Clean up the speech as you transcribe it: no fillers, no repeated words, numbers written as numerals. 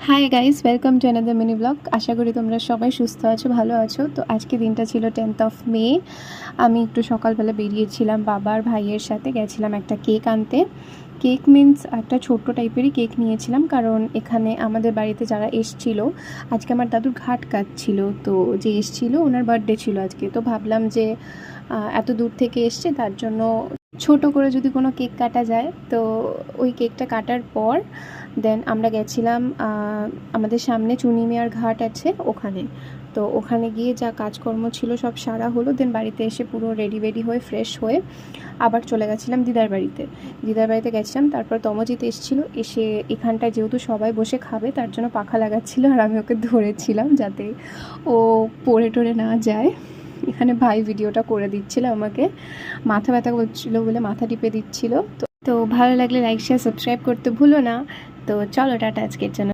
High guys, welcome to another mini blog. আশা করি তোমরা সবাই সুস্থ আছো, ভালো আছো। তো আজকে দিনটা ছিল 10th মে। আমি একটু সকালবেলা বেরিয়েছিলাম বাবার ভাইয়ের সাথে, গেছিলাম একটা কেক আনতে। কেক মিন্স একটা ছোট্ট টাইপেরই কেক নিয়েছিলাম, কারণ এখানে আমাদের বাড়িতে যারা এসছিল, আজকে আমার দাদুর ঘাট কাটছিল, তো যে এসছিল ওনার বার্থডে ছিল আজকে। তো ভাবলাম যে এত দূর থেকে এসছে, তার জন্য ছোট করে যদি কোনো কেক কাটা যায়। তো ওই কেকটা কাটার পর দেন আমরা গেছিলাম আমাদের সামনে চুনি মিয়ার ঘাট আছে ওখানে। তো ওখানে গিয়ে যা কাজকর্ম ছিল সব সারা হলো। দেন বাড়িতে এসে পুরো রেডি হয়ে ফ্রেশ হয়ে আবার চলে গেছিলাম দিদার বাড়িতে। দিদার বাড়িতে গেছিলাম, তারপর তমজিৎ এসেছিল, এসে এখানটায় যেহেতু সবাই বসে খাবে তার জন্য পাখা লাগাচ্ছিল, আর আমি ওকে ধরেছিলাম যাতে ও পড়ে টরে না যায়। এখানে ভাই ভিডিওটা করে দিচ্ছিল আমাকে, মাথা ব্যথা করছিল বলে মাথা টিপে দিচ্ছিল। তো ভালো লাগলে লাইক শেয়ার সাবস্ক্রাইব করতে ভুলো না। তো চলো, টাটা আজকের জন্য।